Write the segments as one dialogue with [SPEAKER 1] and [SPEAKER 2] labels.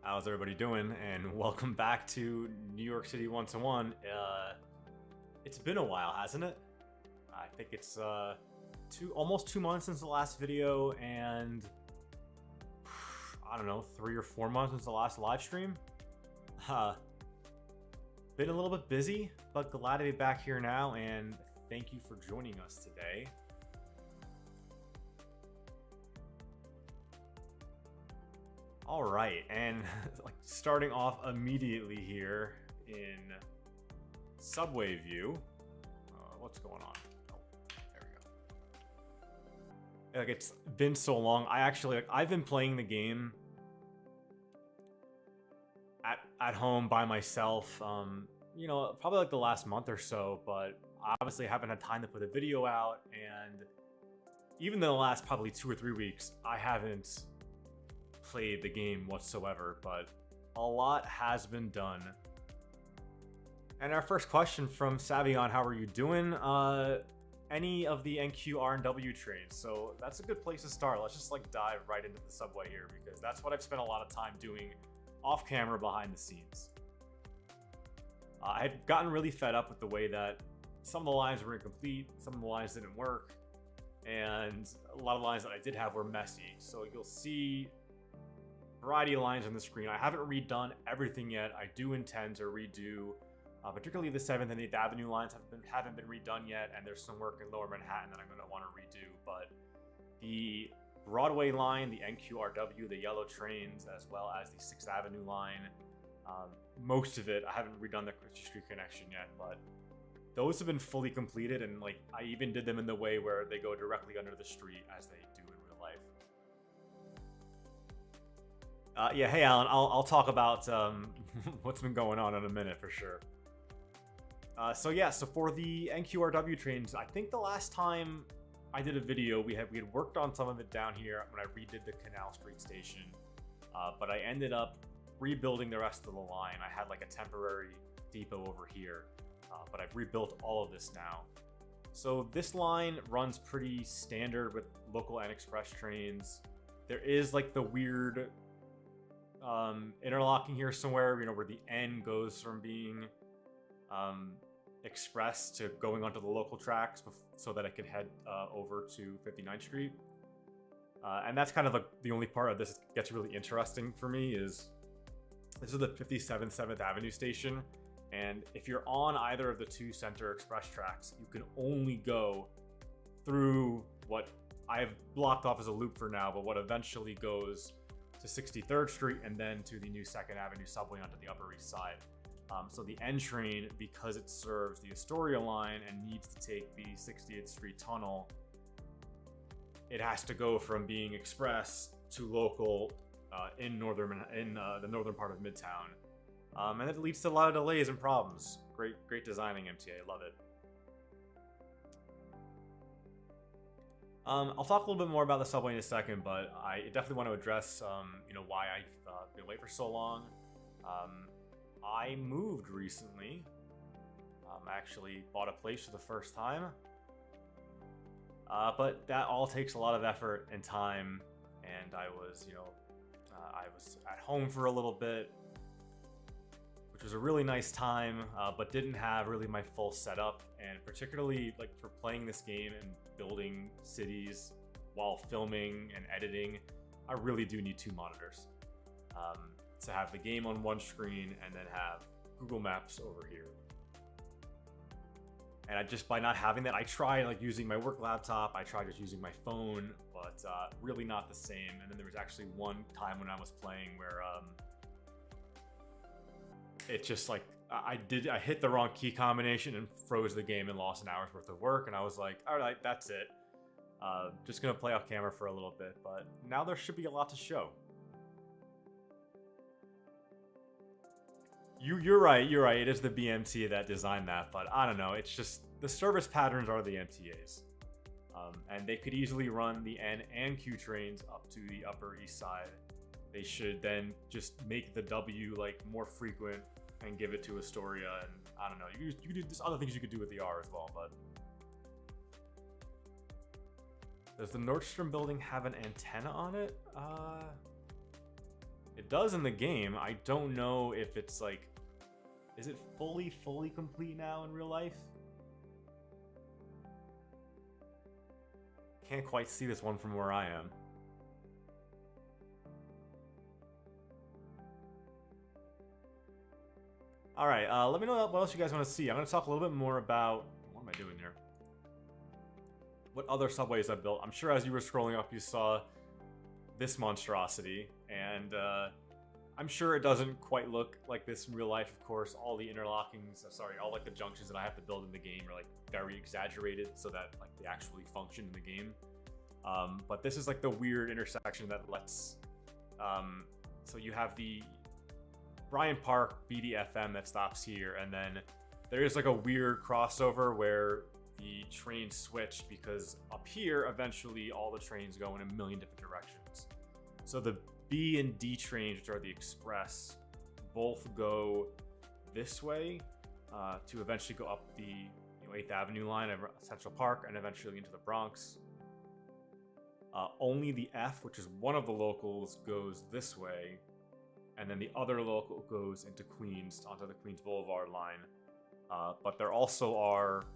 [SPEAKER 1] How's everybody doing? And welcome back to New York City 1-1. It's been a while, hasn't it? I think it's almost 2 months since the last video, and I don't know, 3 or 4 months since the last live stream. Been a little bit busy, but glad to be back here now, and thank you for joining us today. All right, and like starting off immediately here in subway view. What's going on? Oh, there we go. Like, it's been so long. I've been playing the game at home by myself. You know, probably like the last month or so, but I obviously haven't had time to put a video out, and even in the last probably 2 or 3 weeks, I haven't played the game whatsoever, but a lot has been done. And our first question from Savion, how are you doing? Any of the NQ, R, and W trains. So that's a good place to start. Let's just like dive right into the subway here, because that's what I've spent a lot of time doing off camera behind the scenes. I had gotten really fed up with the way that some of the lines were incomplete, some of the lines didn't work, and a lot of lines that I did have were messy. So you'll see variety of lines on the screen. I haven't redone everything yet. I do intend to redo, particularly the 7th and 8th Avenue lines haven't been redone yet, and there's some work in Lower Manhattan that I'm going to want to redo. But the Broadway line, the NQRW, the yellow trains, as well as the 6th Avenue line, most of it, I haven't redone the Christie Street connection yet, but those have been fully completed, and like I even did them in the way where they go directly under the street as they do in real life. Yeah, hey Alan, I'll talk about what's been going on in a minute for sure. So for the NQRW trains, I think the last time I did a video, we had worked on some of it down here when I redid the Canal Street station, but I ended up rebuilding the rest of the line. I had like a temporary depot over here, but I've rebuilt all of this now. So this line runs pretty standard with local and express trains. There is like the weird interlocking here somewhere, you know, where the N goes from being express to going onto the local tracks so that it can head over to 59th Street. And that's kind of like the only part of this that gets really interesting for me. Is this is the 57th 7th Avenue station, and if you're on either of the 2 center express tracks, you can only go through what I've blocked off as a loop for now, but what eventually goes to 63rd Street and then to the new 2nd Avenue subway onto the Upper East Side. So the N train, because it serves the Astoria line and needs to take the 60th Street tunnel, it has to go from being express to local in the northern part of Midtown, and it leads to a lot of delays and problems. Great designing, MTA, love it. I'll talk a little bit more about the subway in a second, but I definitely want to address, you know, why I've been away for so long. I moved recently. I actually bought a place for the first time, but that all takes a lot of effort and time. And I was, you know, I was at home for a little bit, which was a really nice time, but didn't have really my full setup. And particularly like for playing this game and building cities while filming and editing, I really do need 2 monitors to have the game on one screen and then have Google Maps over here. And by not having that, I tried like using my work laptop, I tried just using my phone, but really not the same. And then there was actually one time when I was playing where it just like I hit the wrong key combination and froze the game and lost an hour's worth of work, and I was like, all right, that's it. Just gonna play off camera for a little bit, but now there should be a lot to show. You're right. It is the BMT that designed that, but I don't know. It's just the service patterns are the MTAs, and they could easily run the N and Q trains up to the Upper East Side. They should then just make the W like more frequent and give it to Astoria, and I don't know. You could do there's other things you could do with the R as well, but does the Nordstrom building have an antenna on it? It does in the game. I don't know if it's like, is it fully complete now in real life? Can't quite see this one from where I am. All right, let me know what else you guys want to see. I'm going to talk a little bit more about, what am I doing here? What other subways I've built. I'm sure as you were scrolling up, you saw this monstrosity, and I'm sure it doesn't quite look like this in real life. Of course, all the interlockings, all like the junctions that I have to build in the game are like very exaggerated so that like they actually function in the game. But this is like the weird intersection that lets, so you have the Bryant Park BDFM that stops here, and then there is like a weird crossover where the trains switch, because up here eventually all the trains go in a million different directions. So the B and D trains, which are the express, both go this way to eventually go up the 8th Avenue line of Central Park and eventually into the Bronx. Only the F, which is one of the locals, goes this way, and then the other local goes into Queens, onto the Queens Boulevard line. But there also are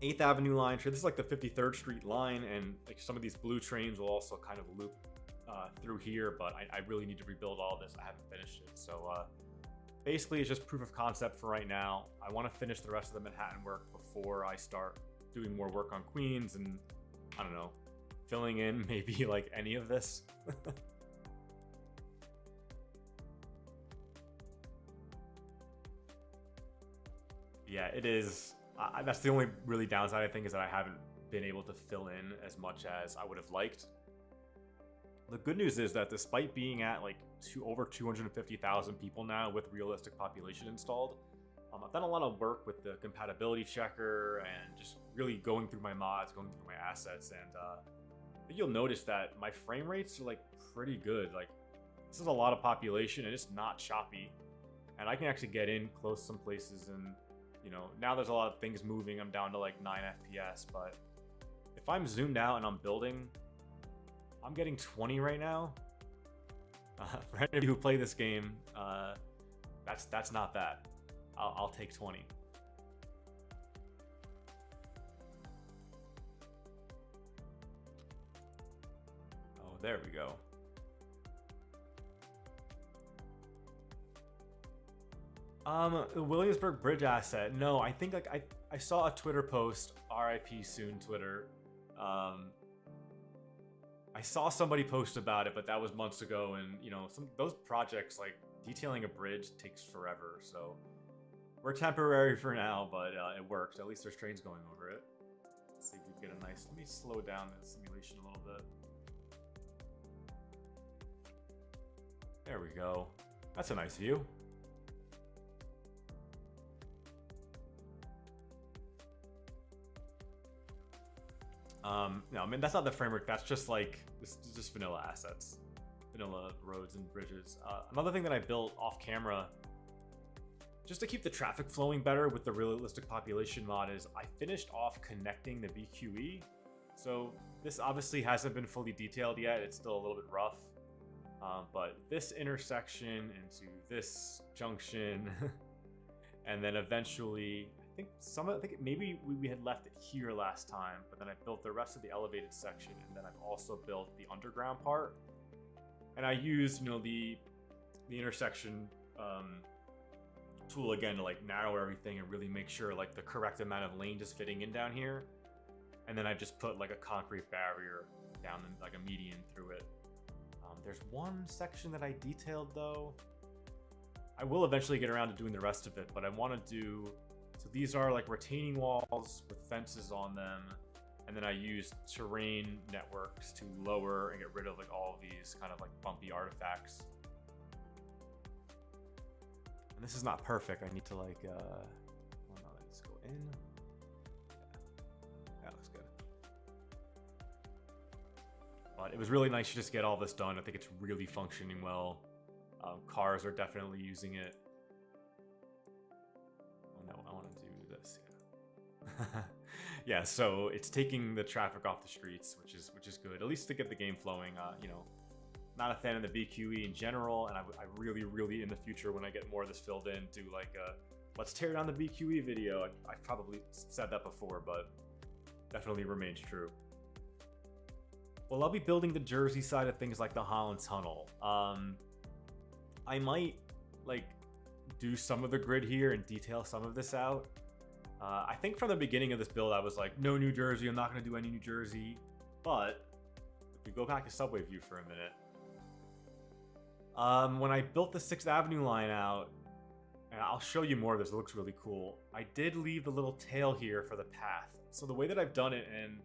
[SPEAKER 1] 8th Avenue line. This is like the 53rd Street line, and like some of these blue trains will also kind of loop through here, but I really need to rebuild all this. I haven't finished it. So basically it's just proof of concept for right now. I want to finish the rest of the Manhattan work before I start doing more work on Queens and, I don't know, filling in maybe like any of this. Yeah, it is. That's the only really downside, I think, is that I haven't been able to fill in as much as I would have liked. The good news is that despite being at like over 250,000 people now with realistic population installed, I've done a lot of work with the compatibility checker and just really going through my mods, going through my assets, and I think you'll notice that my frame rates are like pretty good. Like, this is a lot of population and it's not choppy, and I can actually get in close some places, and now there's a lot of things moving. I'm down to like 9 FPS, but if I'm zoomed out and I'm building, I'm getting 20 right now. For any of you who play this game, that's not bad. I'll take 20. Oh, there we go. The Williamsburg Bridge asset. No, I think like I saw a Twitter post, RIP soon Twitter. I saw somebody post about it, but that was months ago, and those projects, like detailing a bridge, takes forever. So we're temporary for now, but it worked. At least there's trains going over it. Let's see if we can get a nice. Let me slow down the simulation a little bit. There we go. That's a nice view. No, I mean, that's not the framework. That's just like, this is just vanilla assets. Vanilla roads and bridges. Another thing that I built off camera, just to keep the traffic flowing better with the realistic population mod, is I finished off connecting the BQE. So this obviously hasn't been fully detailed yet. It's still a little bit rough. But this intersection into this junction, and then eventually, I think maybe we had left it here last time, but then I built the rest of the elevated section, and then I've also built the underground part. And I used, the intersection tool again to like narrow everything and really make sure like the correct amount of lane is fitting in down here. And then I just put like a concrete barrier down, like a median through it. There's one section that I detailed though. I will eventually get around to doing the rest of it, but I want to do. So these are like retaining walls with fences on them, and then I use terrain networks to lower and get rid of like all of these kind of like bumpy artifacts. And this is not perfect. I need to like, let's go in. Yeah, that looks good. But it was really nice to just get all this done. I think it's really functioning well. Cars are definitely using it. I want to do this. Yeah. Yeah, so it's taking the traffic off the streets, which is good, at least to get the game flowing. not a fan of the BQE in general, and I really in the future, when I get more of this filled in, do like a let's tear down the BQE video. I've probably said that before, but definitely remains true. Well, I'll be building the Jersey side of things, like the Holland Tunnel. I might like do some of the grid here and detail some of this out. I think from the beginning of this build, I was like, no New Jersey, I'm not going to do any New Jersey. But if we go back to subway view for a minute, when I built the 6th Avenue line out, and I'll show you more of this, it looks really cool, I did leave the little tail here for the path. So the way that I've done it, and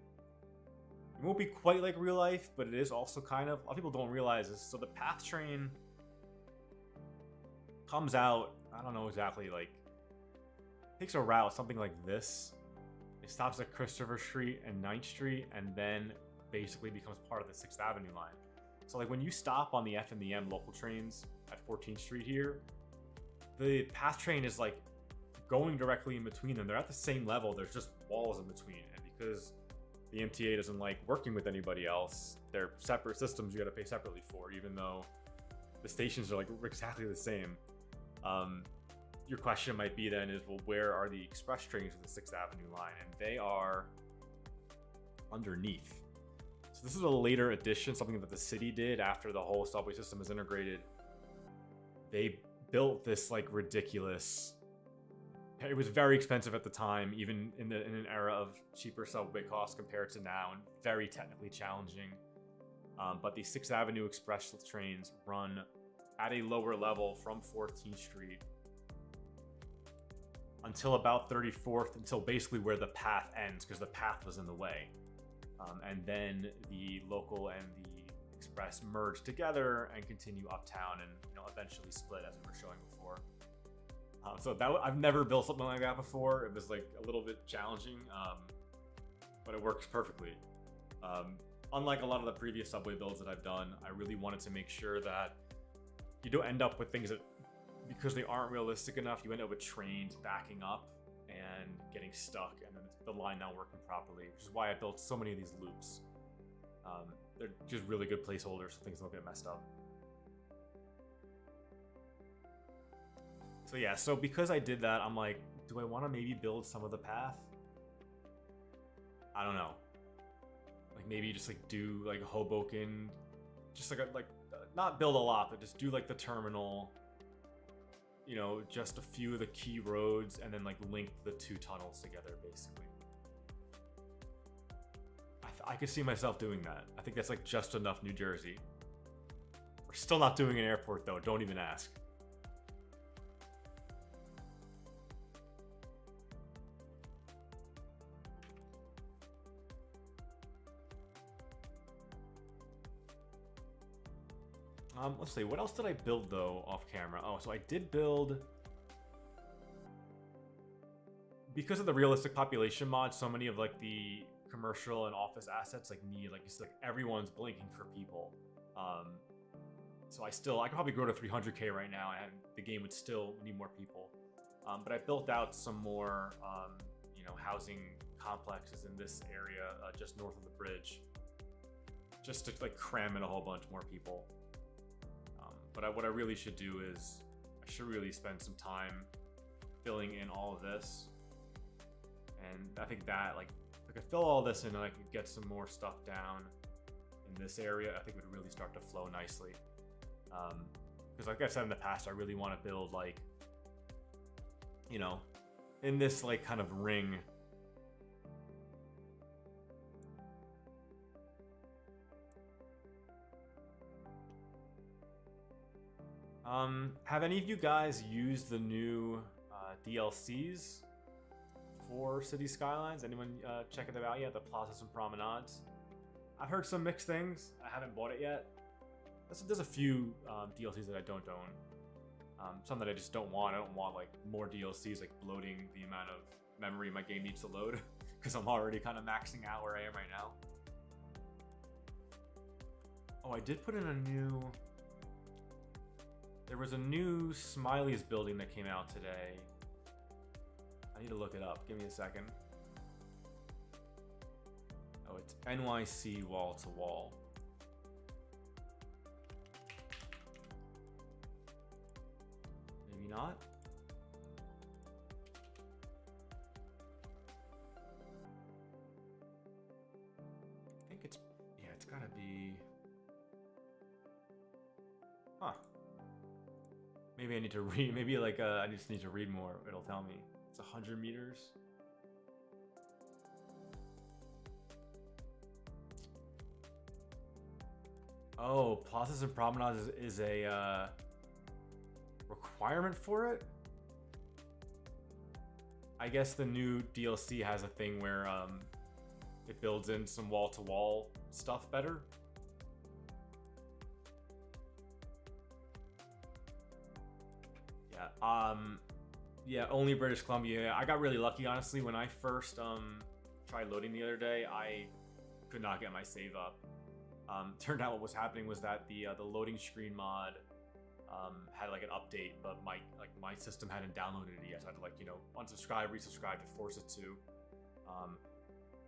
[SPEAKER 1] it won't be quite like real life, but it is also kind of, a lot of people don't realize this. So the path train comes out, I don't know exactly, like, takes a route, something like this. It stops at Christopher Street and 9th Street, and then basically becomes part of the 6th Avenue line. So like when you stop on the F and the M local trains at 14th Street here, the path train is like going directly in between them. They're at the same level, there's just walls in between. And because the MTA doesn't like working with anybody else, they're separate systems you gotta pay separately for, even though the stations are like exactly the same. Your question might be then is, well, where are the express trains for the 6th Avenue line? And they are underneath. So this is a later addition, something that the city did after the whole subway system is integrated. They built this like ridiculous, it was very expensive at the time, even in an era of cheaper subway costs compared to now, and very technically challenging. But the 6th Avenue express trains run at a lower level from 14th Street until about 34th, until basically where the path ends, because the path was in the way. And then the local and the express merge together and continue uptown, and eventually split, as we were showing before. So that I've never built something like that before. It was like a little bit challenging, but it works perfectly. Unlike a lot of the previous subway builds that I've done, I really wanted to make sure that you don't end up with things that, because they aren't realistic enough, you end up with trains backing up and getting stuck, and then the line not working properly, which is why I built so many of these loops. They're just really good placeholders so things don't get messed up. So yeah, so because I did that, I'm like, do I want to maybe build some of the path? I don't know. Like maybe just like do like Hoboken, just like not build a lot, but just do like the terminal, just a few of the key roads, and then like link the 2 tunnels together, basically. I could see myself doing that. I think that's like just enough New Jersey. We're still not doing an airport though, don't even ask. Let's see, what else did I build though off camera? Oh, so I did build, because of the realistic population mod, so many of like the commercial and office assets need it's like everyone's blinking for people. So I could probably grow to 300k right now and the game would still need more people. But I built out some more housing complexes in this area just north of the bridge, just to like cram in a whole bunch more people. But what I really should do is I should really spend some time filling in all of this. And I think that if I could fill all this in and I could get some more stuff down in this area, I think it would really start to flow nicely. Because like I said in the past, I really want to build in this kind of ring. Have any of you guys used the new DLCs for City Skylines? Anyone checking them out yet? The plazas and promenades? I've heard some mixed things. I haven't bought it yet. There's a few DLCs that I don't own. Some that I just don't want. I don't want more DLCs bloating the amount of memory my game needs to load because I'm already kind of maxing out where I am right now. Oh, I did put in a new... There was a new Smiley's building that came out today. I need to look it up. Give me a second. Oh, it's NYC wall to wall. not. I think it's, yeah, it's gotta be, huh. Maybe I need to read, maybe like, I just need to read more. It'll tell me. It's 100 meters. Oh, plazas and promenades is a requirement for it? I guess the new DLC has a thing where it builds in some wall-to-wall stuff better. Yeah, yeah, only British Columbia. I got really lucky, honestly. When I first tried loading the other day, I could not get my save up. Turned out what was happening was that the loading screen mod had like an update, but my system hadn't downloaded it yet. So I had to, like, you know, unsubscribe, resubscribe to force it to.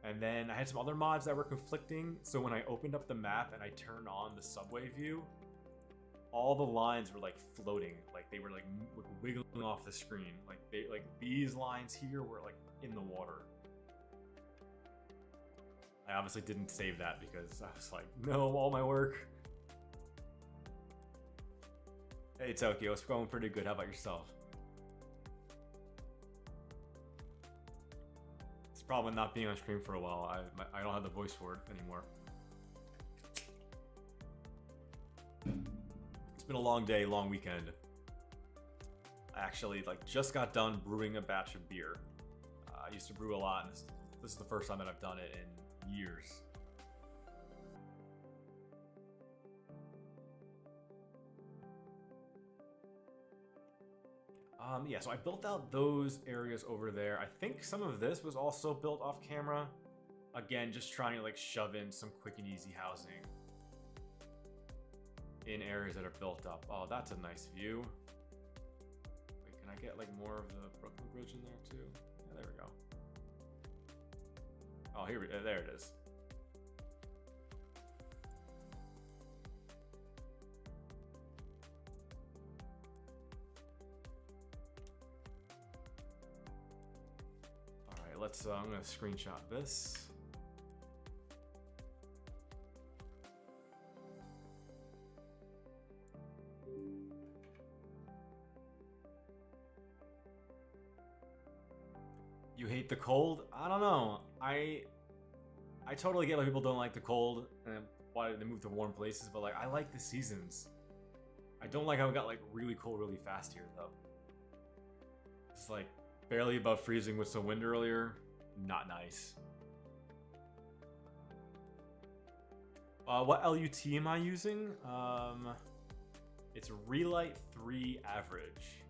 [SPEAKER 1] And then I had some other mods that were conflicting. So when I opened up the map and I turned on the subway view, all the lines were like floating, like they were like wiggling off the screen. Like these lines here were like in the water. I obviously didn't save that because I was like, no, all my work. Hey Tokyo, it's going pretty good. How about yourself? It's probably not being on stream for a while. I don't have the voice for it anymore. It's been a long day, long weekend. I actually just got done brewing a batch of beer. I used to brew a lot, and this is the first time that I've done it in years. Yeah, so I built out those areas over there. I think some of this was also built off camera. Again, just trying to like shove in some quick and easy housing in areas that are built up. Oh, that's a nice view. Wait, can I get like more of the Brooklyn Bridge in there too? Yeah, there we go. Oh, there it is. All right, let's. I'm gonna screenshot this. You hate the cold? I don't know. I totally get why people don't like the cold and why they move to warm places, but like I like the seasons. I don't like how it got like really cold really fast here though. It's like barely above freezing with some wind earlier. Not nice. What LUT am I using? It's Relight 3 average.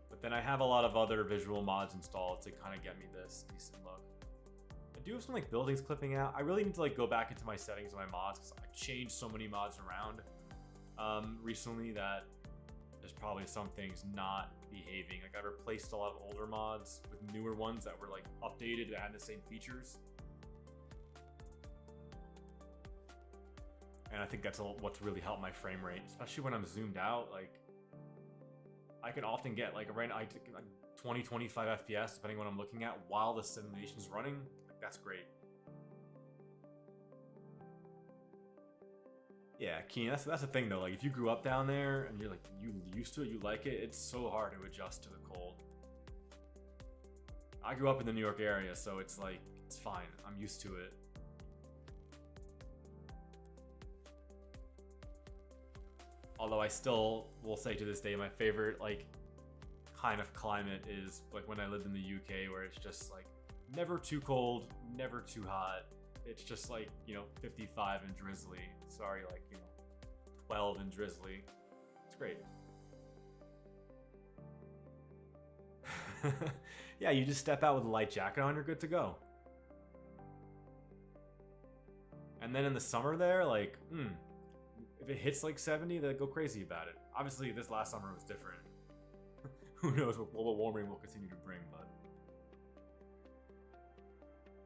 [SPEAKER 1] But then I have a lot of other visual mods installed to kind of get me this decent look. I do have some like buildings clipping out. I really need to like go back into my settings of my mods because I changed so many mods around recently that there's probably some things not behaving. Like I replaced a lot of older mods with newer ones that were like updated that had the same features. And I think that's what's really helped my frame rate, especially when I'm zoomed out. Like I can often get like 20, 25 FPS depending on what I'm looking at while the simulation's running. Like, that's great. Yeah, Keen, that's the thing though. Like if you grew up down there and you're like you used to it, you like it, it's so hard to adjust to the cold. I grew up in the New York area, so it's like it's fine. I'm used to it. Although I still will say to this day, my favorite like kind of climate is like when I lived in the UK, where it's just like never too cold, never too hot. It's just like, you know, 55 and drizzly. Sorry, like, you know, 12 and drizzly. It's great. Yeah, you just step out with a light jacket on, you're good to go. And then in the summer there, like, if it hits like 70, then go crazy about it. Obviously, this last summer was different. Who knows what global warming will continue to bring, but...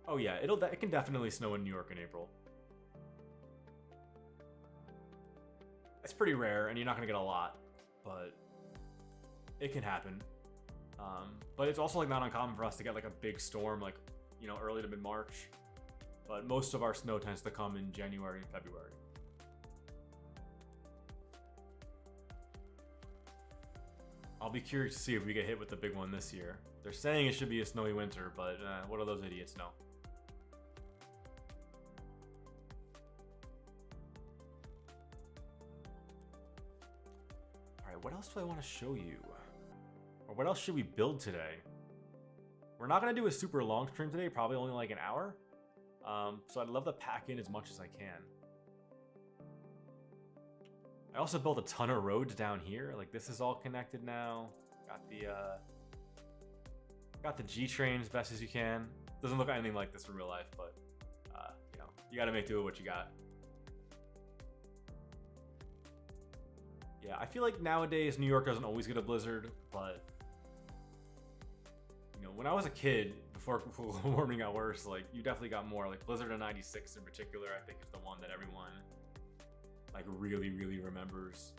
[SPEAKER 1] Oh yeah, it can definitely snow in New York in April. It's pretty rare, and you're not gonna get a lot, but it can happen. But it's also like not uncommon for us to get like a big storm, like, you know, early to mid-March. But most of our snow tends to come in January and February. I'll be curious to see if we get hit with the big one this year. They're saying it should be a snowy winter, but what do those idiots know? Alright, what else do I want to show you? Or what else should we build today? We're not going to do a super long stream today, probably only like an hour. So I'd love to pack in as much as I can. I also built a ton of roads down here. Like, this is all connected now. Got the G train as best as you can. Doesn't look anything like this in real life, but you know, you got to make do with what you got. Yeah, I feel like nowadays New York doesn't always get a blizzard, but you know, when I was a kid, before global warming got worse, like, you definitely got more. Like, Blizzard of '96 in particular, I think, is the one that everyone like really remembers.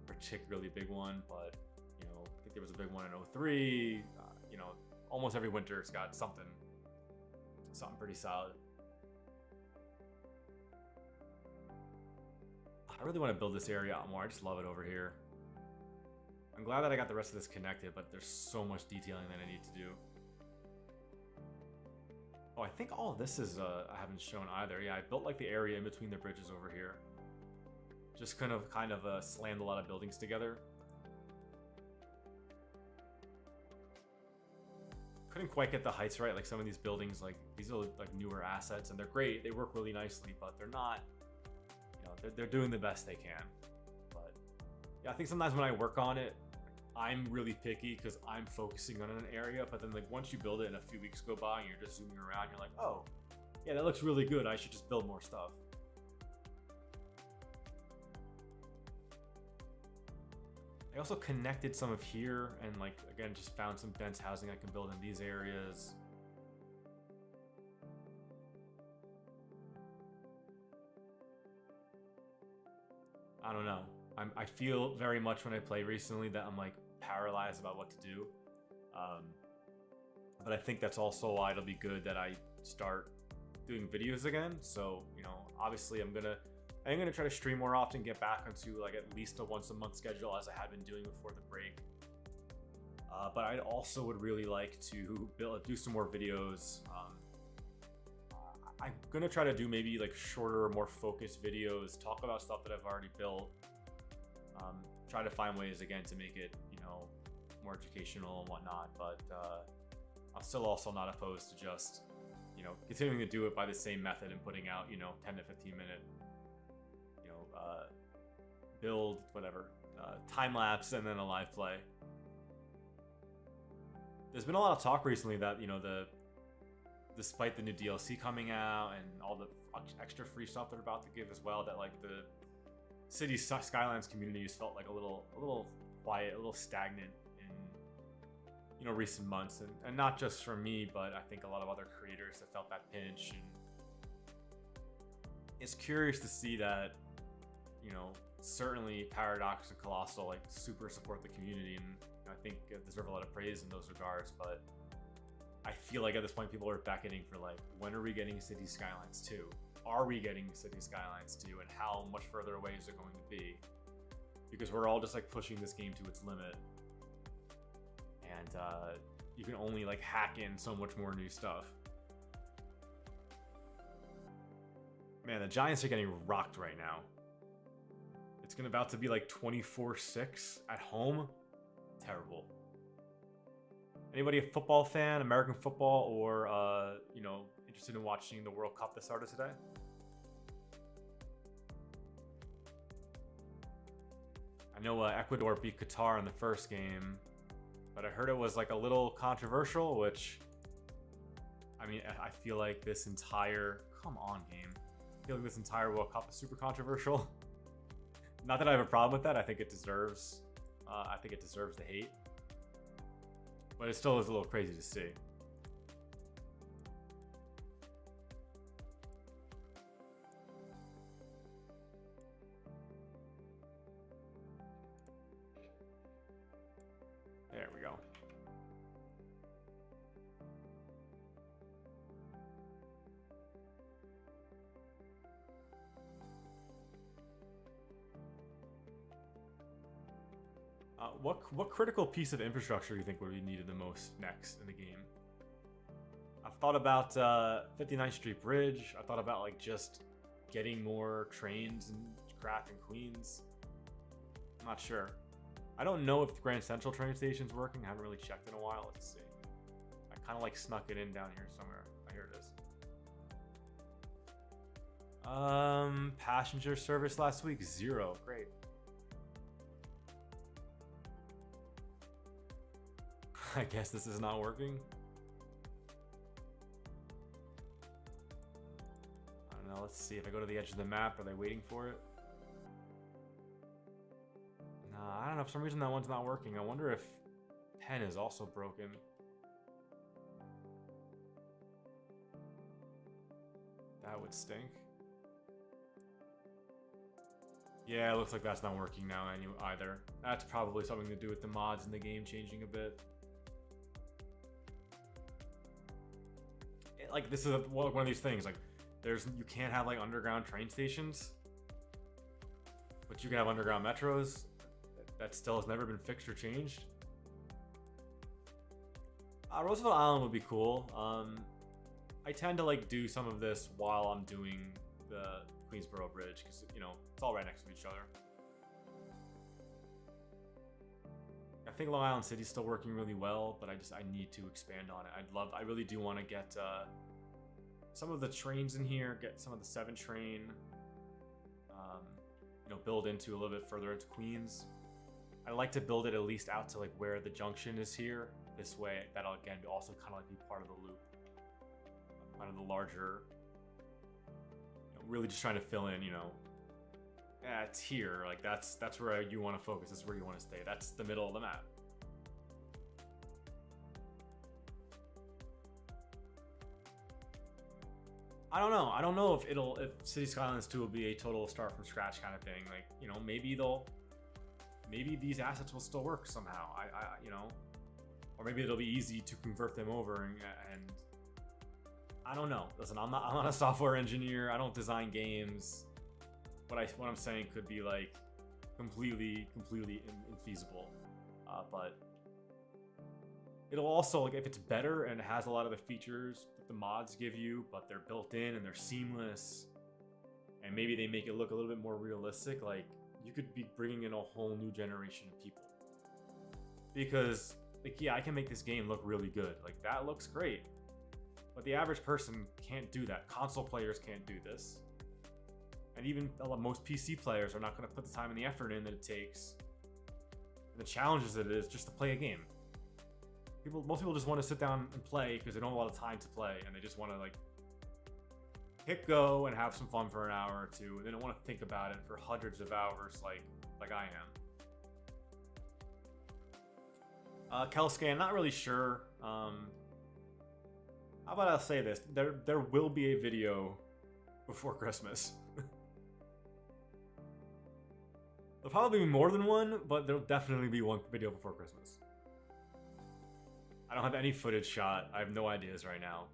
[SPEAKER 1] Particularly big one, but you know, I think there was a big one in '03. You know, almost every winter's got something pretty solid. I really want to build this area out more. I just love it over here. I'm glad that I got the rest of this connected, but there's so much detailing that I need to do. Oh, I think all of this is I haven't shown either. Yeah, I built like the area in between the bridges over here. Just kind of slammed a lot of buildings together. Couldn't quite get the heights right. Like, some of these buildings, like, these are like newer assets and they're great. They work really nicely, but they're not, you know, they're doing the best they can. But yeah, I think sometimes when I work on it, I'm really picky because I'm focusing on an area, but then like once you build it and a few weeks go by and you're just zooming around, you're like, oh, yeah, that looks really good. I should just build more stuff. I also connected some of here and, like, again, just found some dense housing I can build in these areas. I don't know. I feel very much when I play recently that I'm like paralyzed about what to do. But I think that's also why it'll be good that I start doing videos again. So, you know, obviously I'm gonna try to stream more often, get back onto like at least a once a month schedule as I had been doing before the break. But I also would really like to do some more videos. I'm gonna try to do maybe like shorter, more focused videos, talk about stuff that I've already built. Try to find ways again to make it, you know, more educational and whatnot. But I'm still also not opposed to just, you know, continuing to do it by the same method and putting out, you know, 10 to 15 minute, you know, build, whatever, time lapse and then a live play. There's been a lot of talk recently that, you know, despite the new DLC coming out and all the extra free stuff they're about to give as well, that like the city skylines communities felt like a little quiet, a little stagnant in, you know, recent months, and not just for me, but I think a lot of other creators have felt that pinch. And it's curious to see that, you know, certainly Paradox and Colossal like super support the community, and I think deserve a lot of praise in those regards. But I feel like at this point people are beckoning for like, when are we getting City Skylines 2? Are we getting City Skylines 2, and how much further away is it going to be? Because we're all just like pushing this game to its limit, and you can only like hack in so much more new stuff. Man, the Giants are getting rocked right now. It's about to be like 24-6 at home. Terrible. Anybody a football fan, American football, or you know, interested in watching the World Cup that started today? I know Ecuador beat Qatar in the first game, but I heard it was like a little controversial, which, I mean, I feel like this entire, come on game, I feel like this entire World Cup is super controversial. Not that I have a problem with that. I think it deserves the hate, but it still is a little crazy to see. What critical piece of infrastructure do you think would be needed the most next in the game? I've thought about 59th Street Bridge. I thought about like just getting more trains in Craft and Queens. I'm not sure. I don't know if the Grand Central train station's working. I haven't really checked in a while. Let's see. I kind of like snuck it in down here somewhere. Oh, here it is. Passenger service last week, 0. Great. I guess this is not working. I don't know. Let's see. If I go to the edge of the map, are they waiting for it? I don't know. For some reason, that one's not working. I wonder if 10 is also broken. That would stink. Yeah, it looks like that's not working now either. That's probably something to do with the mods in the game changing a bit. Like, this is one of these things. Like, you can't have like underground train stations, but you can have underground metros. That still has never been fixed or changed. Roosevelt Island would be cool. I tend to like do some of this while I'm doing the Queensboro Bridge because, you know, it's all right next to each other. I think Long Island City's still working really well, but I need to expand on it. I really do want to get some of the trains in here, get some of the 7 train, you know, build into a little bit further into Queens. I'd like to build it at least out to like where the junction is here. This way, that'll again also kind of like be part of the loop, kind of the larger. You know, really just trying to fill in, you know, yeah, it's here. Like that's where you want to focus. That's where you want to stay. That's the middle of the map. I don't know. I don't know if City Skylines 2 will be a total start from scratch kind of thing. Like, you know, maybe these assets will still work somehow. You know, or maybe it'll be easy to convert them over and I don't know. Listen, I'm not a software engineer. I don't design games. What I'm saying could be like completely infeasible. But it'll also, like, if it's better and it has a lot of the features that the mods give you, but they're built in and they're seamless, and maybe they make it look a little bit more realistic, like, you could be bringing in a whole new generation of people. Because, like, yeah, I can make this game look really good. Like, that looks great. But the average person can't do that. Console players can't do this. And even most PC players are not going to put the time and the effort in that it takes, and the challenges that it is just to play a game. Most people just want to sit down and play because they don't have a lot of time to play, and they just want to like hit go and have some fun for an hour or two, and they don't want to think about it for hundreds of hours like I am. Kelscan, not really sure. How about I'll say this: there will be a video before Christmas. There'll probably be more than one, but there'll definitely be one video before Christmas. I don't have any footage shot. I have no ideas right now.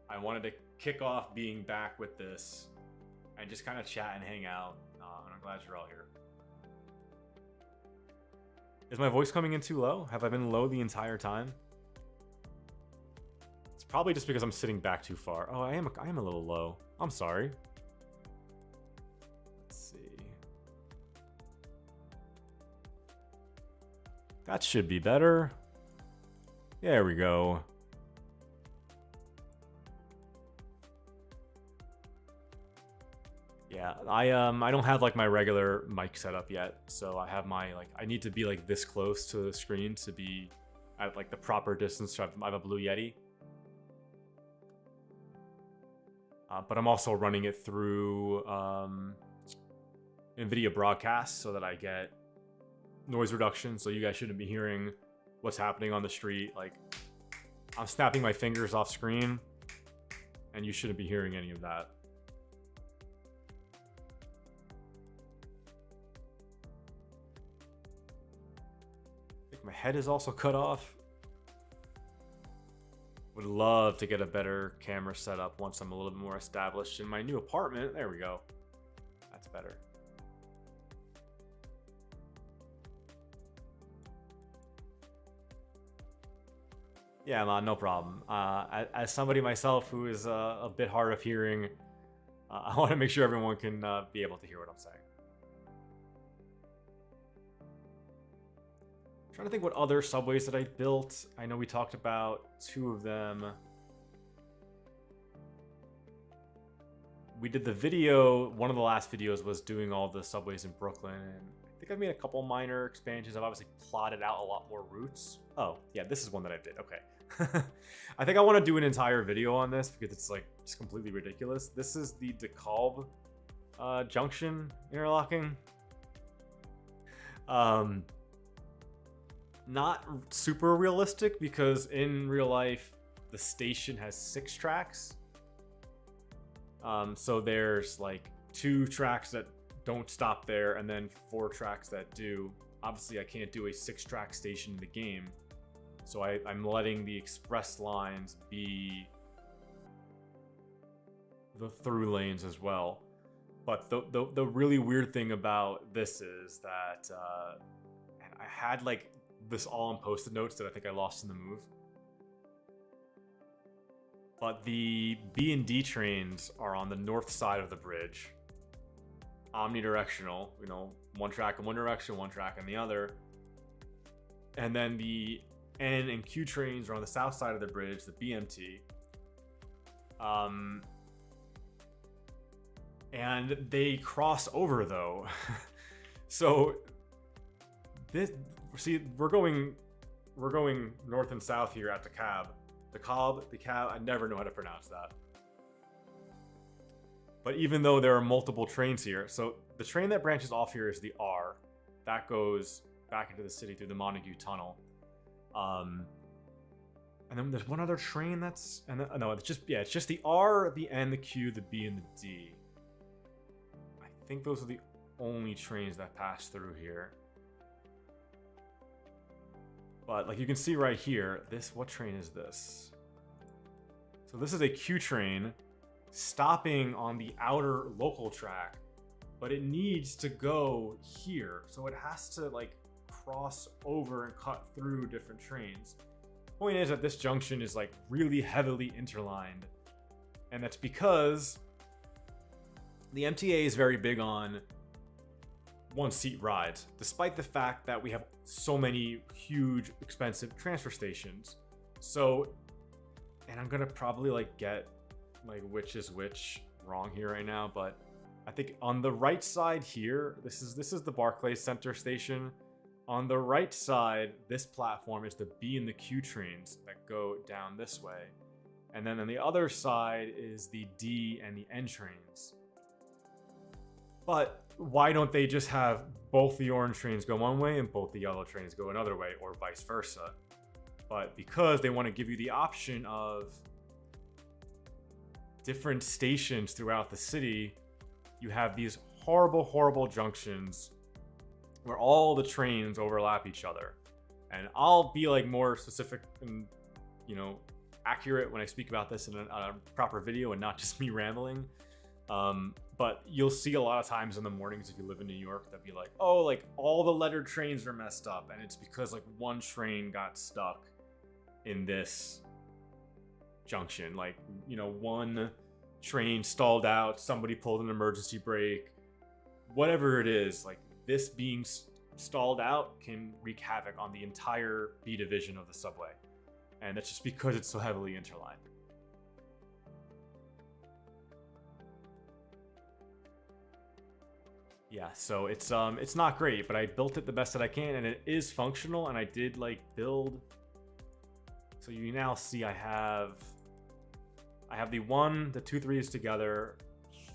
[SPEAKER 1] I wanted to kick off being back with this and just kind of chat and hang out. And I'm glad you're all here. Is my voice coming in too low? Have I been low the entire time? It's probably just because I'm sitting back too far. Oh, I am a little low. I'm sorry. Let's see. That should be better. There we go. Yeah, I don't have like my regular mic set up yet, so I have my I need to be like this close to the screen to be at like the proper distance. So I have a Blue Yeti, but I'm also running it through NVIDIA Broadcast so that I get noise reduction, so you guys shouldn't be hearing what's happening on the street. Like, I'm snapping my fingers off screen, and you shouldn't be hearing any of that. I think my head is also cut off. Would love to get a better camera setup once I'm a little bit more established in my new apartment. There we go. That's better. Yeah, man, no problem. As somebody myself who is a bit hard of hearing, I want to make sure everyone can be able to hear what I'm saying. I'm trying to think what other subways that I built. I know we talked about 2 of them. We did the video, one of the last videos was doing all the subways in Brooklyn, and I think I've made a couple minor expansions. I've obviously plotted out a lot more routes. Oh, yeah, this is one that I did, okay. I think I want to do an entire video on this because it's like just completely ridiculous. This is the DeKalb Junction interlocking. Not super realistic because in real life, the station has 6 tracks. So there's like 2 tracks that don't stop there and then 4 tracks that do. Obviously, I can't do a 6-track station in the game. So I'm letting the express lines be the through lanes as well. But the really weird thing about this is that I had like this all in post-it notes that I think I lost in the move. But the B and D trains are on the north side of the bridge. Omnidirectional, you know, 1 track in one direction, 1 track in the other. And then the N and Q trains are on the south side of the bridge, the BMT. And they cross over though. So this, see, we're going north and south here at DeKalb. DeKalb, I never know how to pronounce that. But even though there are multiple trains here, so the train that branches off here is the R. That goes back into the city through the Montague Tunnel. And then there's one other train that's, and then, no, it's just the R, the N, the Q, the B, and the D. I think those are the only trains that pass through here. But like you can see right here, what train is this? So this is a Q train stopping on the outer local track, but it needs to go here. So it has to like cross over and cut through different trains. Point is that this junction is like really heavily interlined. And that's because the MTA is very big on 1-seat rides, despite the fact that we have so many huge, expensive transfer stations. So, and I'm gonna probably like get like which is which wrong here right now, but I think on the right side here, this is the Barclays Center station. On the right side, this platform is the B and the Q trains that go down this way. And then on the other side is the D and the N trains. But why don't they just have both the orange trains go one way and both the yellow trains go another way, or vice versa? But because they want to give you the option of different stations throughout the city, you have these horrible, horrible junctions where all the trains overlap each other. And I'll be like more specific and, you know, accurate when I speak about this in a proper video and not just me rambling. But you'll see a lot of times in the mornings if you live in New York that be like, oh, like all the lettered trains are messed up, and it's because like one train got stuck in this junction. Like, you know, one train stalled out, somebody pulled an emergency brake, whatever it is. Like this being stalled out can wreak havoc on the entire B division of the subway, and that's just because it's so heavily interlined. Yeah, so it's not great, but I built it the best that I can, and it is functional. And I did like build. So you now see I have the 1, the 2, 3s together,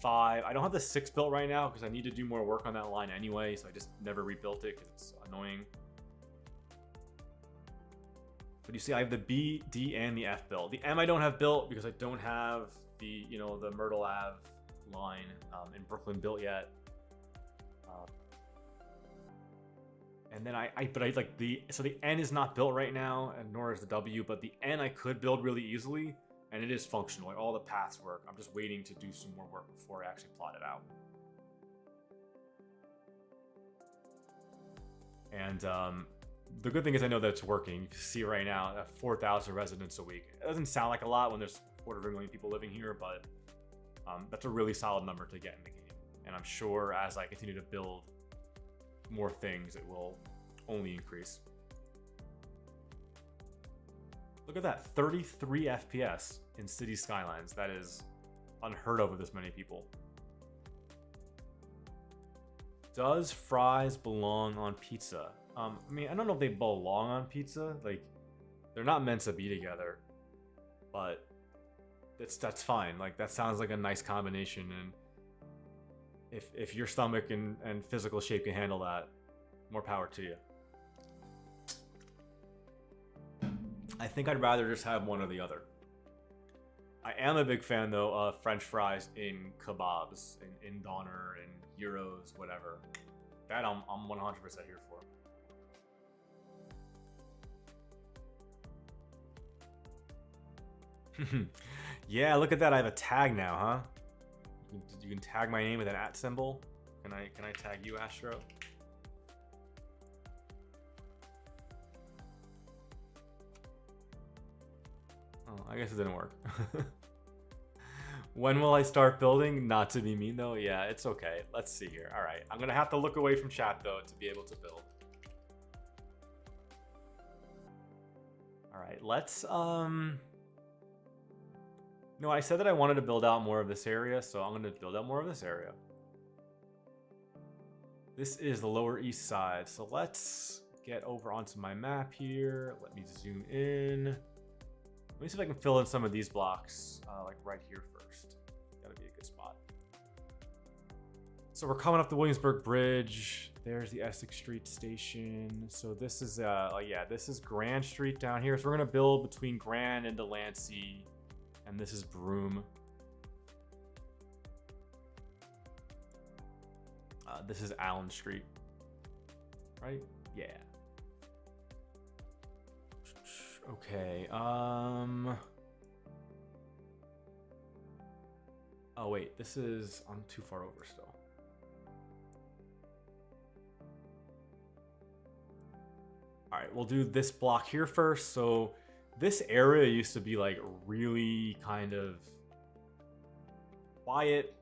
[SPEAKER 1] 5. I don't have the 6 built right now because I need to do more work on that line anyway. So I just never rebuilt it because it's annoying. But you see, I have the B, D, and the F built. The M I don't have built because I don't have the, you know, the Myrtle Ave line in Brooklyn built yet. And then so the N is not built right now, and nor is the W, but the N I could build really easily, and it is functional. Like all the paths work. I'm just waiting to do some more work before I actually plot it out. And the good thing is I know that it's working. You can see right now at 4,000 residents a week. It doesn't sound like a lot when there's 250,000 people living here, but that's a really solid number to get in the game. And I'm sure as I continue to build more things, it will only increase. Look at that, 33 FPS in City Skylines. That is unheard of with this many people. Does fries belong on pizza? I mean, I don't know if they belong on pizza. Like, they're not meant to be together, but that's fine. Like, that sounds like a nice combination, and if your stomach and physical shape can handle that, more power to you. I think I'd rather just have one or the other. I am a big fan, though, of French fries in kebabs, in doner, and gyros, whatever. That I'm 100% here for. Yeah, look at that. I have a tag now, huh? You can tag my name with an @ symbol. Can I tag you, Astro? Oh, I guess it didn't work. When will I start building? Not to be mean, though. Yeah, it's okay. Let's see here. All right. I'm going to have to look away from chat, though, to be able to build. All right. Let's, No, I said that I wanted to build out more of this area, so I'm going to build out more of this area. This is the Lower East Side. So let's get over onto my map here. Let me zoom in. Let me see if I can fill in some of these blocks, like right here first. That'll be a good spot. So we're coming up the Williamsburg Bridge. There's the Essex Street Station. So this is, yeah, this is Grand Street down here. So we're gonna build between Grand and Delancey, and this is Broome. This is Allen Street, right? Yeah. Okay, oh wait, this is, I'm too far over still. All right, we'll do this block here first. So this area used to be like really kind of quiet,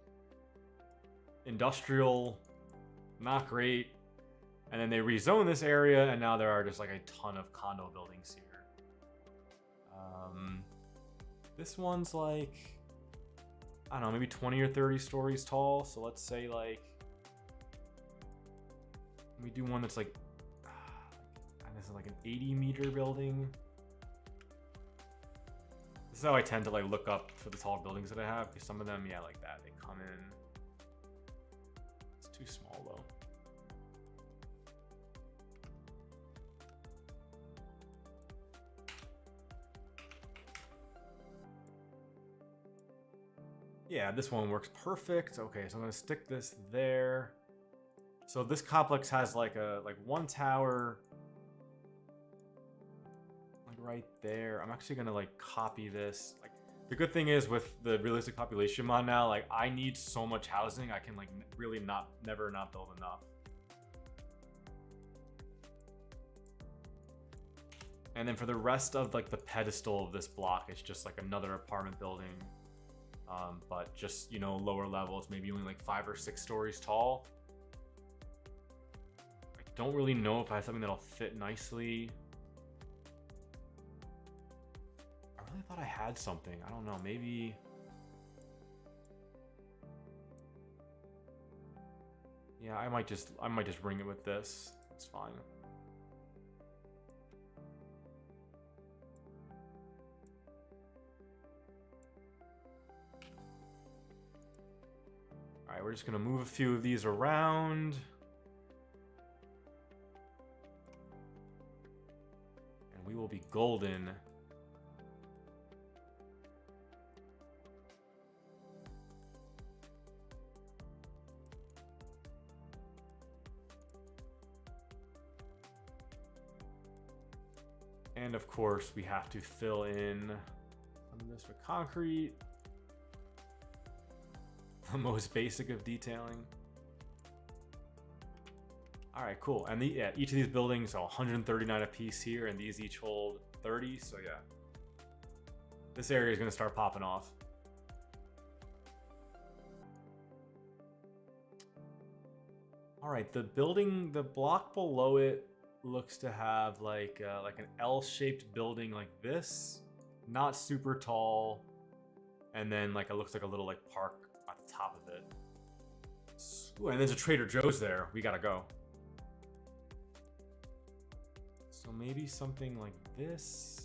[SPEAKER 1] industrial, not great. And then they rezoned this area, and now there are just like a ton of condo buildings here. This one's like, I don't know, maybe 20 or 30 stories tall. So let's say like, we do one that's like, this is like an 80-meter building. This is how I tend to like look up for the tall buildings that I have, because some of them, yeah, like that, they come in. It's too small though. Yeah, this one works perfect. Okay, so I'm gonna stick this there. So this complex has like one tower, like right there. I'm actually gonna like copy this. Like the good thing is with the realistic population mod now, like I need so much housing, I can like really never not build enough. And then for the rest of like the pedestal of this block, it's just like another apartment building. But just, you know, lower levels, maybe only like 5 or 6 stories tall. I don't really know if I have something that'll fit nicely. I really thought I had something. I don't know, maybe. Yeah, I might just bring it with this. It's fine. All right, we're just gonna move a few of these around. And we will be golden. And of course, we have to fill in some of this with concrete. The most basic of detailing. All right, cool. And yeah, each of these buildings are 139 a piece here, and these each hold 30. So yeah, this area is going to start popping off. All right, the block below it looks to have like an L-shaped building like this, not super tall, and then like it looks like a little like park at the top of it. Ooh, and there's a Trader Joe's there. We gotta go. So maybe something like this.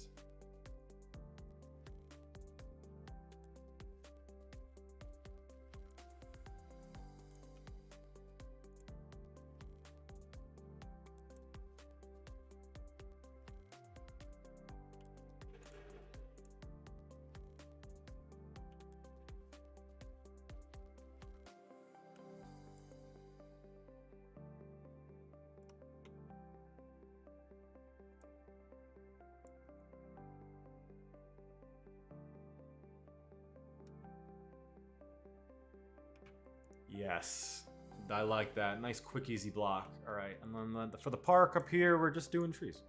[SPEAKER 1] Yes, I like that. Nice, quick, easy block. All right, and then for the park up here, we're just doing trees.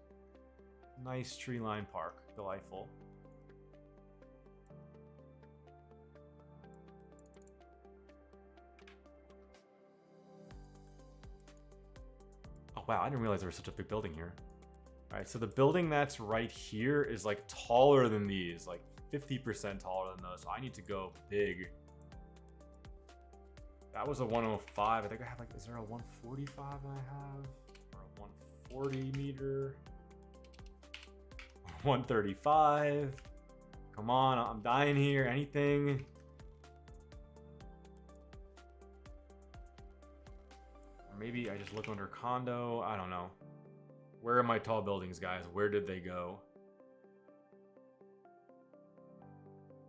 [SPEAKER 1] Nice tree line park, delightful. Oh wow, I didn't realize there was such a big building here. All right, so the building that's right here is like taller than these, like 50% taller than those. So I need to go big. That was a 105. I think I have like, is there a 145 I have? Or a 140 meter? 135. Come on, I'm dying here. Anything? Or maybe I just look under condo. I don't know. Where are my tall buildings, guys? Where did they go?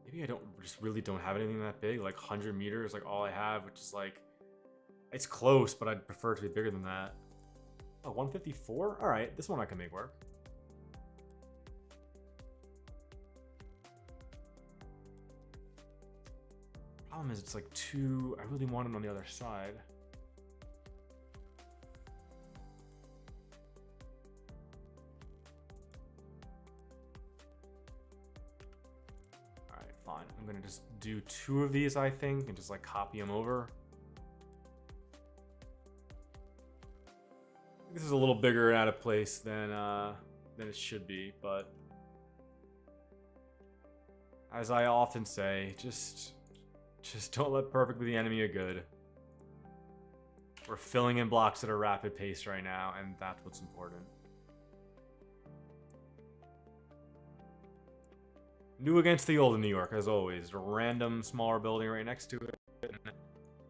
[SPEAKER 1] Maybe I really don't have anything that big. Like 100 meters, like all I have, which is like, it's close, but I'd prefer it to be bigger than that. Oh, 154? All right, this one I can make work. Problem is, it's like too. I really want it on the other side. All right, fine. I'm gonna just do 2 of these, I think, and just like copy them over. This is a little bigger and out of place than it should be, but as I often say, just don't let perfect be the enemy of good. We're filling in blocks at a rapid pace right now, and that's what's important. New against the old in New York, as always. A random smaller building right next to it. And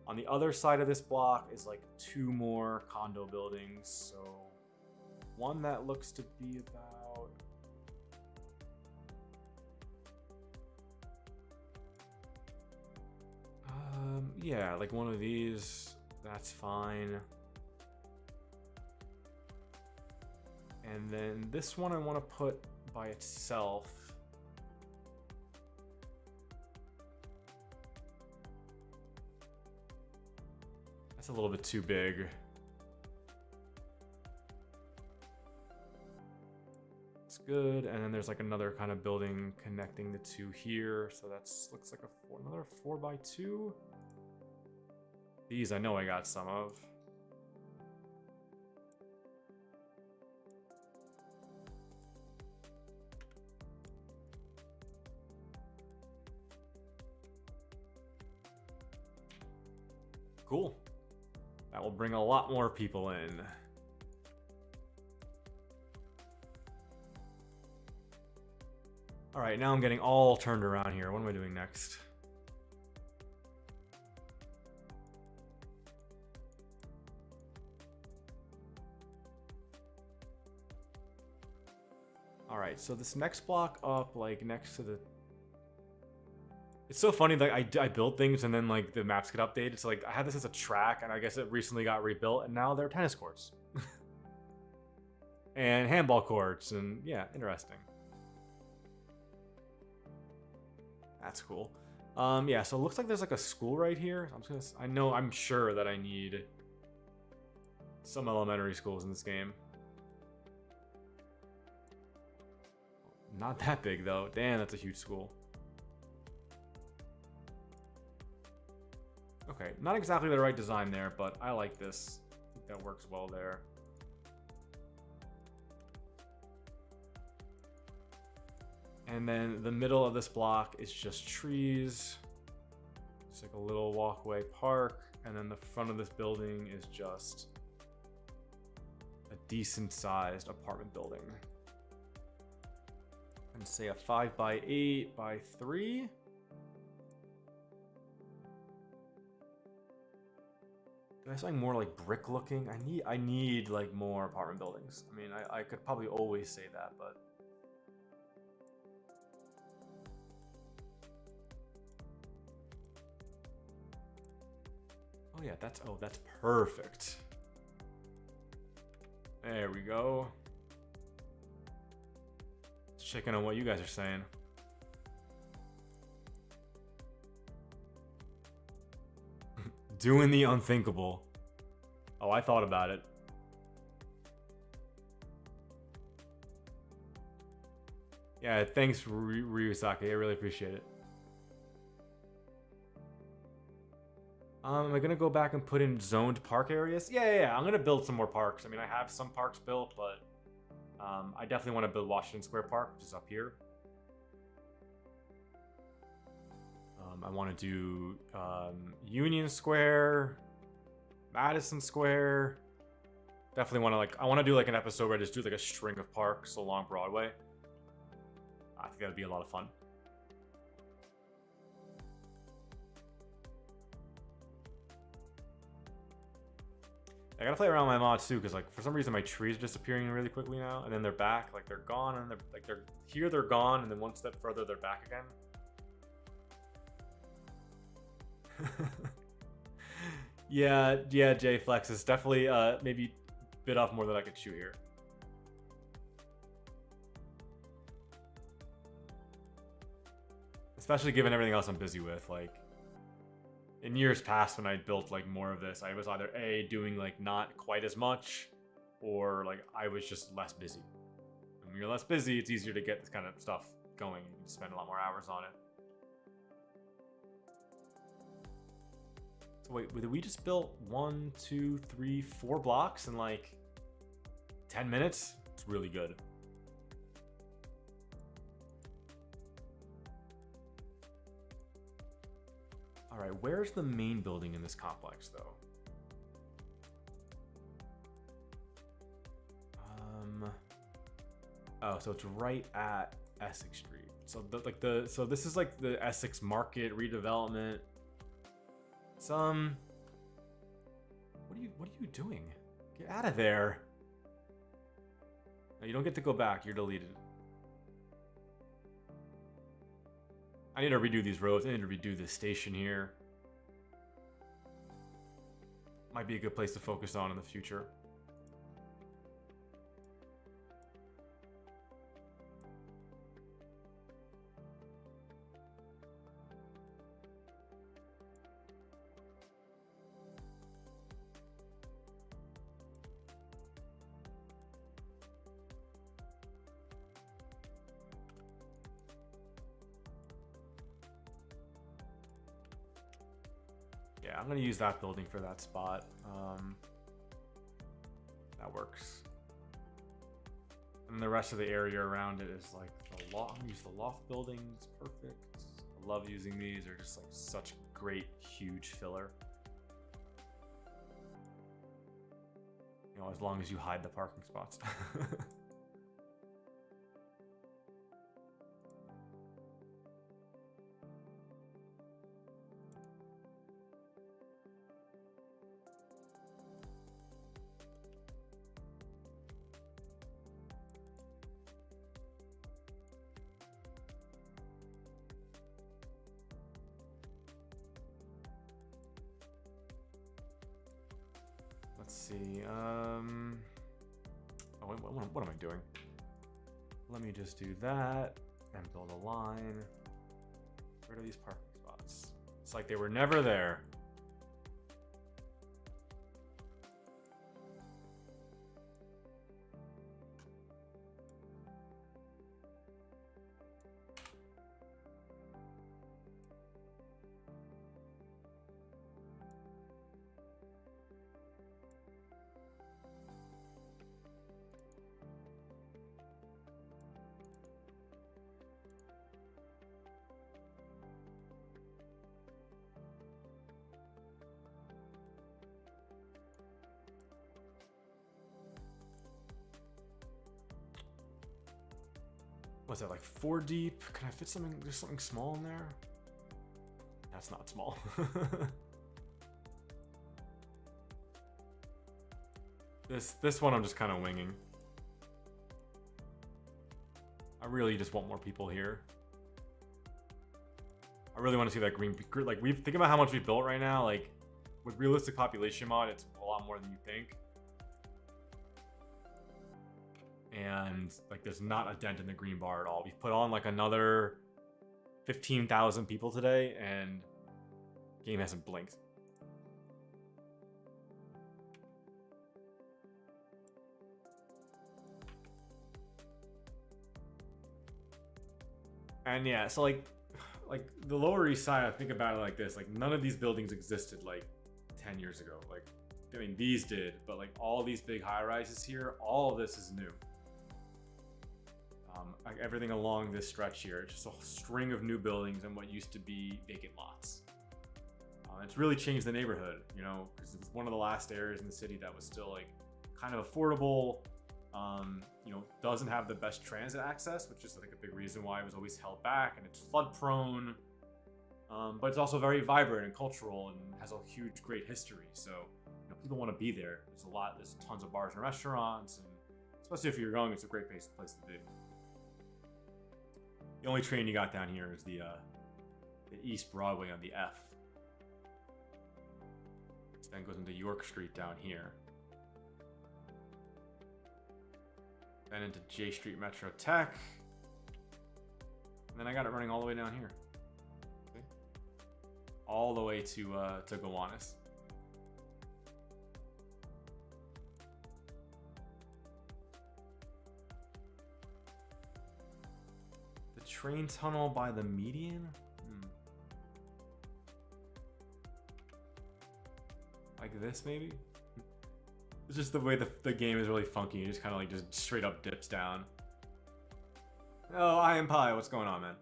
[SPEAKER 1] on the other side of this block is like 2 more condo buildings. So one that looks to be about... yeah, like one of these. That's fine. And then this one I want to put by itself. That's a little bit too big. It's good. And then there's like another kind of building connecting the 2 here. So that's looks like another 4x2. These I know I got some of. Cool. That will bring a lot more people in. All right, now I'm getting all turned around here. What am I doing next? All right, so this next block up, like next to the... It's so funny that I build things and then like the maps get updated. So like I had this as a track and I guess it recently got rebuilt and now they're tennis courts. And handball courts and yeah, interesting. That's cool. Yeah, so it looks like there's like a school right here. I'm sure that I need Some elementary schools in this game. Not that big though. Damn, that's a huge school. Okay, not exactly the right design there, but I like this. I think that works well there. And then the middle of this block is just trees. It's like a little walkway park. And then the front of this building is just a decent sized apartment building. And say a 5x8 by 3. Do I have something more like brick looking? I need like more apartment buildings. I mean, I could probably always say that, but oh yeah, that's perfect. There we go. Just checking on what you guys are saying. Doing the unthinkable. Oh, I thought about it. Yeah, thanks, Ryusaki. I really appreciate it. Am I gonna go back and put in zoned park areas? Yeah. I'm gonna build some more parks. I mean, I have some parks built, but I definitely want to build Washington Square Park, which is up here. I want to do Union Square, Madison Square. Definitely want to I want to do like an episode where I just do like a string of parks along Broadway. I think that would be a lot of fun. I gotta play around with my mods too, because like for some reason my trees are disappearing really quickly now, and then they're back, like they're gone, and they're here, they're gone, and then one step further they're back again. yeah, J Flex is definitely maybe bit off more than I could chew here. Especially given everything else I'm busy with, like in years past when I built like more of this, I was either A, doing like not quite as much, or like I was just less busy. And when you're less busy, it's easier to get this kind of stuff going. You can spend a lot more hours on it. So wait, did we just build 1, 2, 3, 4 blocks in like 10 minutes? It's really good. All right, where's the main building in this complex, though? Oh, so it's right at Essex Street. So so this is like the Essex Market redevelopment. What are you doing? Get out of there. No, you don't get to go back. You're deleted. I need to redo these roads. I need to redo this station here. Might be a good place to focus on in the future. Yeah, I'm gonna use that building for that spot. That works. And the rest of the area around it is like the loft. I'm gonna use the loft building. It's perfect. I love using these. They're just like such great, huge filler. You know, as long as you hide the parking spots. Let's see. Oh, wait, what am I doing? Let me just do that and build a line. Where are these parking spots? It's like they were never there. was that, like 4 deep? Can I fit something? There's something small in there? That's not small. This one I'm just kind of winging. I really just want more people here. I really want to see that green, like we think about how much we built right now. Like with realistic population mod, it's a lot more than you think. And like there's not a dent in the green bar at all. We've put on like another 15,000 people today, and game hasn't blinked. And yeah, so like the Lower East Side, I think about it like this: like none of these buildings existed like 10 years ago. Like, I mean, these did, but like all these big high-rises here, all of this is new. Like everything along this stretch here, it's just a string of new buildings and what used to be vacant lots. It's really changed the neighborhood, you know, because it's one of the last areas in the city that was still like kind of affordable. You know, doesn't have the best transit access, which is I think a big reason why it was always held back, and it's flood prone. But it's also very vibrant and cultural and has a huge, great history. So, you know, people want to be there. There's tons of bars and restaurants, and especially if you're young, it's a great place to be. The only train you got down here is the East Broadway on the F. Which then goes into York Street down here. Then into J Street Metro Tech. And then I got it running all the way down here. Okay. All the way to Gowanus. The train tunnel by the median? Like this, maybe? It's just the way the game is really funky. It just kind of like just straight up dips down. Oh, I am Pi. What's going on, man?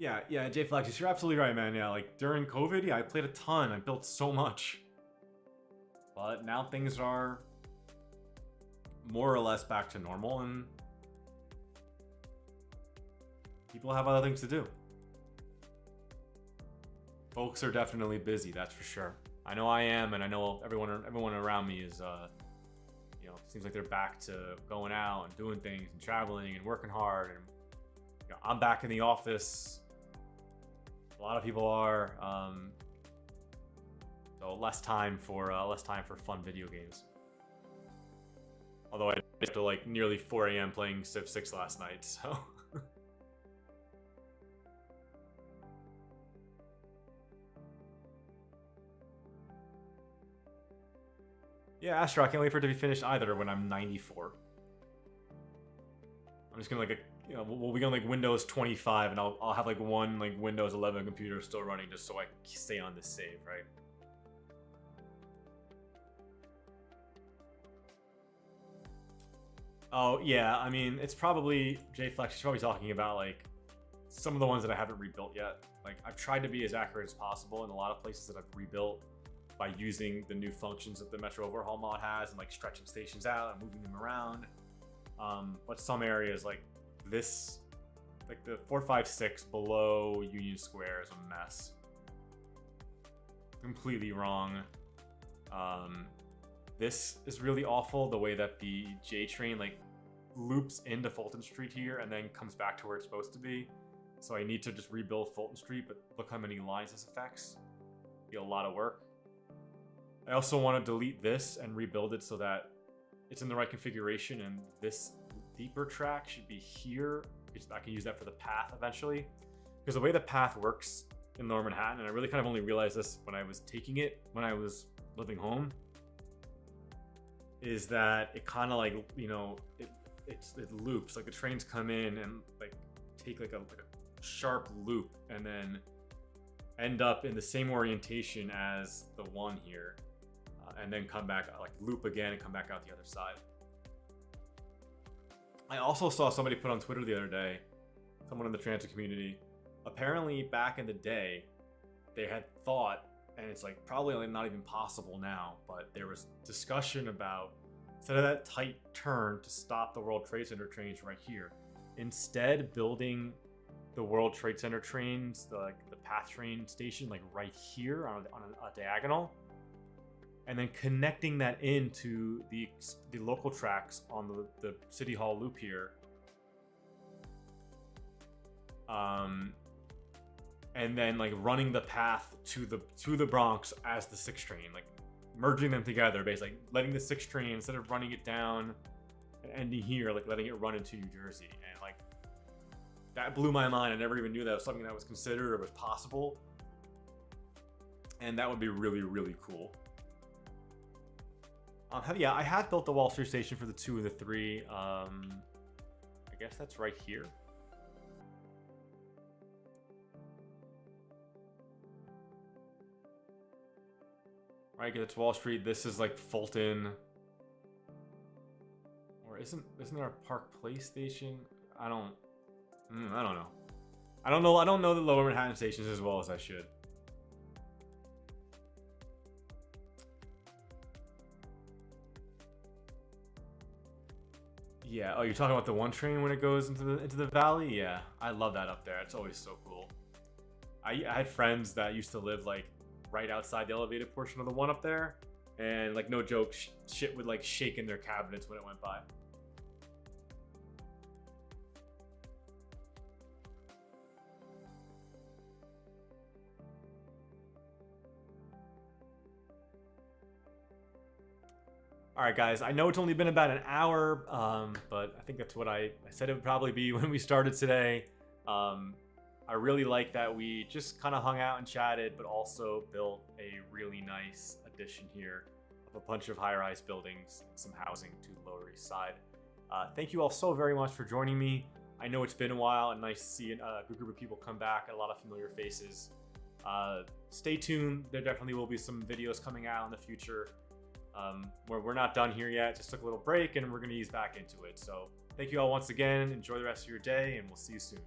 [SPEAKER 1] Yeah, J Flexus, you're absolutely right, man. Yeah, like during COVID, yeah, I played a ton. I built so much. But now things are more or less back to normal, and people have other things to do. Folks are definitely busy, that's for sure. I know I am, and I know everyone around me is, you know, seems like they're back to going out and doing things and traveling and working hard. And you know, I'm back in the office. A lot of people are. So less time for fun video games. Although I did till like nearly 4 a.m. playing Civ 6 last night, so. Yeah, Astro, I can't wait for it to be finished either when I'm 94. I'm just gonna like, you know, we'll be on like Windows 25, and I'll have like one like Windows 11 computer still running just so I stay on this save, right? Oh yeah, I mean it's probably JFlex. She's probably talking about like some of the ones that I haven't rebuilt yet. Like I've tried to be as accurate as possible in a lot of places that I've rebuilt by using the new functions that the Metro Overhaul mod has and like stretching stations out and moving them around. But some areas like this, like the 456 below Union Square is a mess. Completely wrong. This is really awful, the way that the J train like loops into Fulton Street here and then comes back to where it's supposed to be. So I need to just rebuild Fulton Street, but look how many lines this affects. Be a lot of work. I also want to delete this and rebuild it so that it's in the right configuration, and this deeper track should be here. I can use that for the path eventually. Because the way the path works in Lower Manhattan, and I really kind of only realized this when I was taking it, when I was living home, is that it kind of like, you know, it loops. Like the trains come in and like take like a sharp loop and then end up in the same orientation as the one here. And then come back, like loop again and come back out the other side. I also saw somebody put on Twitter the other day, someone in the transit community, apparently back in the day, they had thought and it's like probably like not even possible now, but there was discussion about, instead of that tight turn to stop the World Trade Center trains right here, instead building the World Trade Center trains, the PATH train station, like right here on a diagonal, and then connecting that into the local tracks on the City Hall loop here. And then like running the path to the Bronx as the 6 train, like merging them together, basically letting the 6 train, instead of running it down and ending here, like letting it run into New Jersey. And like that blew my mind. I never even knew that was something that was considered or was possible, and that would be really, really cool. Yeah, I have built the Wall Street Station for the 2 and the 3. I guess that's right here. Right, because it's Wall Street. This is like Fulton, or isn't there a Park Place station? I don't know. I don't know the Lower Manhattan stations as well as I should. Yeah. Oh, you're talking about the 1 train when it goes into the valley? Yeah, I love that up there. It's always so cool. I had friends that used to live like right outside the elevated portion of the 1 up there, and like no joke, shit would like shake in their cabinets when it went by. All right, guys, I know it's only been about an hour, but I think that's what I said it would probably be when we started today. I really like that we just kind of hung out and chatted, but also built a really nice addition here of a bunch of high-rise buildings and some housing to the Lower East Side. Thank you all so very much for joining me. I know it's been a while, and nice to see a good group of people come back and a lot of familiar faces. Stay tuned. There definitely will be some videos coming out in the future where we're not done here yet. Just took a little break, and we're going to ease back into it. So thank you all once again. Enjoy the rest of your day, and we'll see you soon.